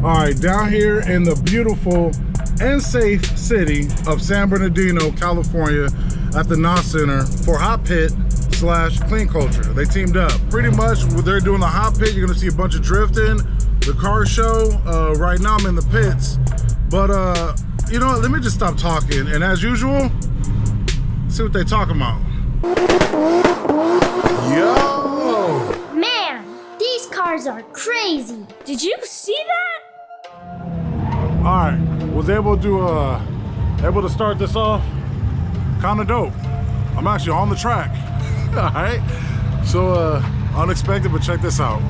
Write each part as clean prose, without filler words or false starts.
All right, down here in the beautiful and safe city of San Bernardino, California, at the Nos Center for Hotpit / Clean Culture. They teamed up. Pretty much, they're doing the hot pit. You're gonna see a bunch of drifting, the car show. Right now I'm in the pits, but you know what? Let me just stop talking. And as usual, see what they talking about. Yo! Man, these cars are crazy. Did you see that? All right, was able to start this off. Kind of dope. I'm actually on the track. All right, so unexpected, but check this out.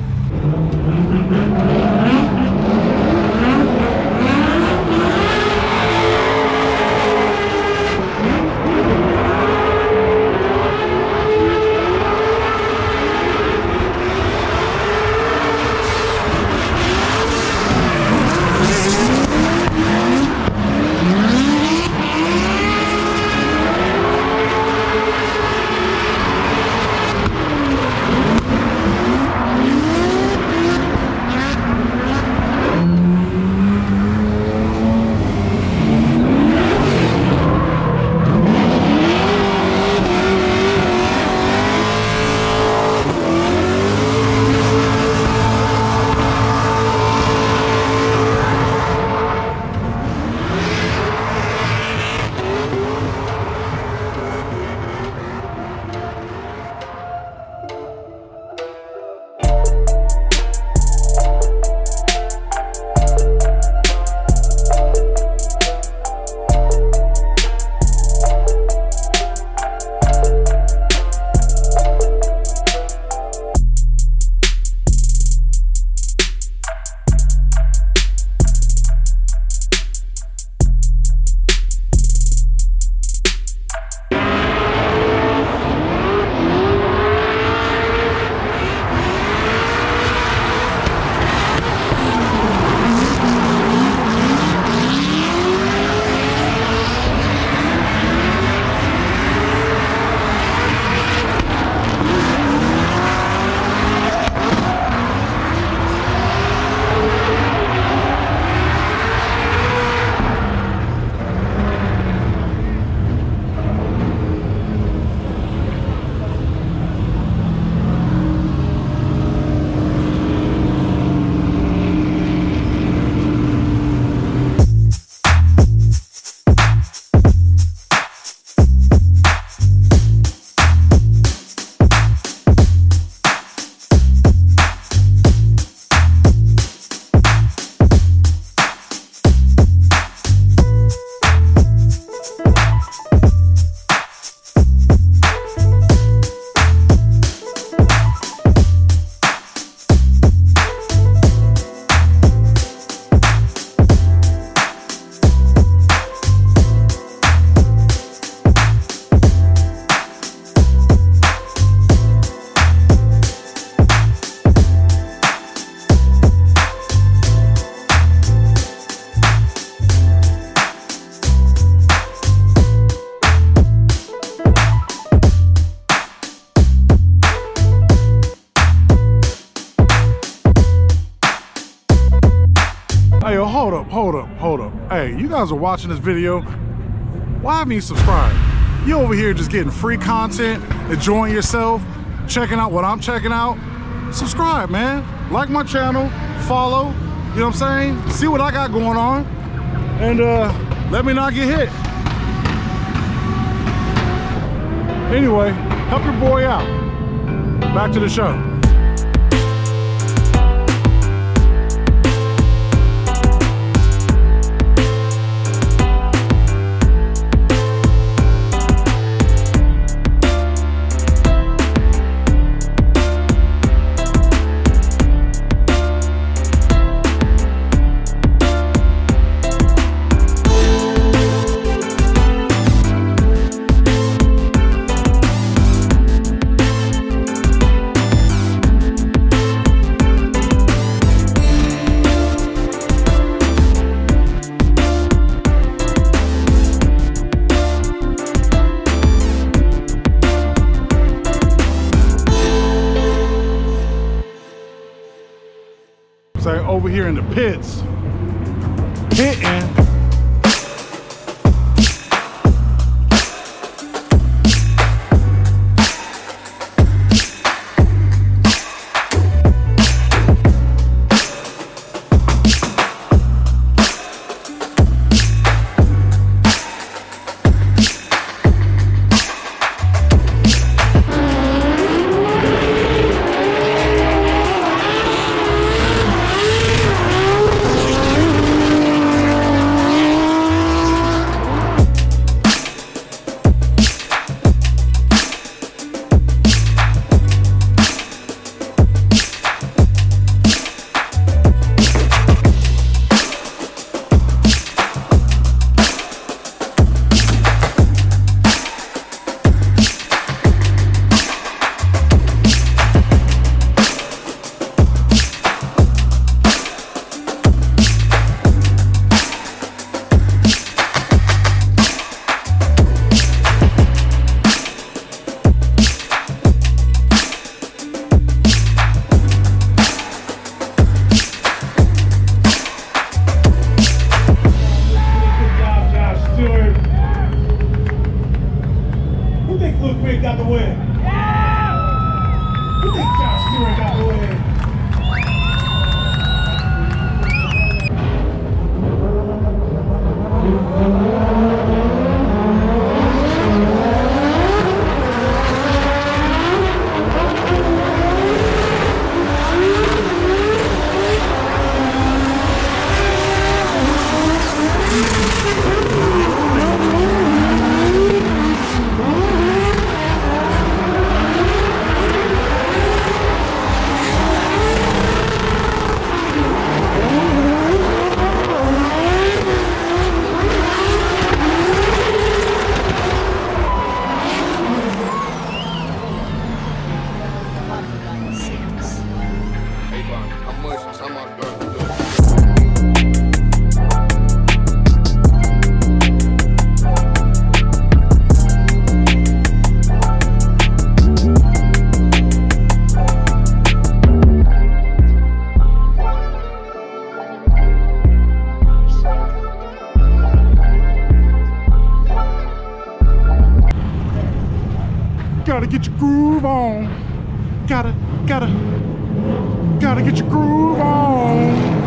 Hey, yo, hold up. Hey, you guys are watching this video. Why haven't you subscribed? You over here just getting free content, enjoying yourself, checking out what I'm checking out. Subscribe, man. Like my channel, follow, you know what I'm saying? See what I got going on, and let me not get hit. Anyway, help your boy out. Back to the show. Say over here in the pits, hitting. Got the win. Yeah! Who think Josh Stewart got the win? Gotta get your groove on. Gotta get your groove on.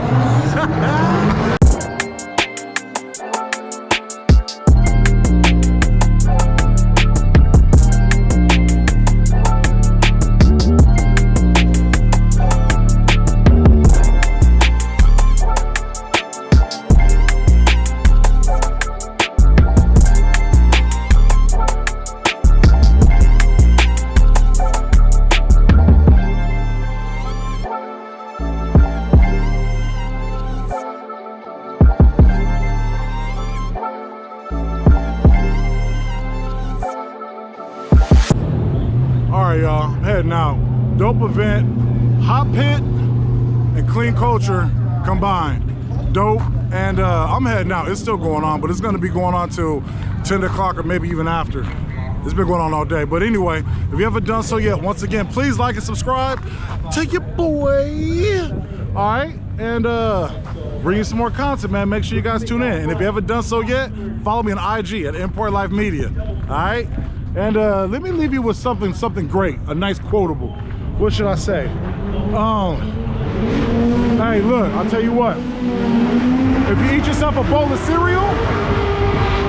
Alright, y'all, I'm heading out. Dope event, Hotpit and Clean Culture combined. Dope, and I'm heading out. It's still going on, but it's gonna be going on till 10 o'clock or maybe even after. It's been going on all day. But anyway, if you haven't done so yet, once again, please like and subscribe to your boy. Alright, and bring you some more content, man. Make sure you guys tune in. And if you haven't done so yet, follow me on IG at Import Life Media. Alright? And let me leave you with something great, a nice quotable. What should I say? Hey, look, I'll tell you what. If you eat yourself a bowl of cereal,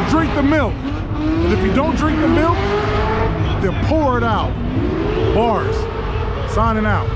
drink the milk. And if you don't drink the milk, then pour it out. Bars. Signing out.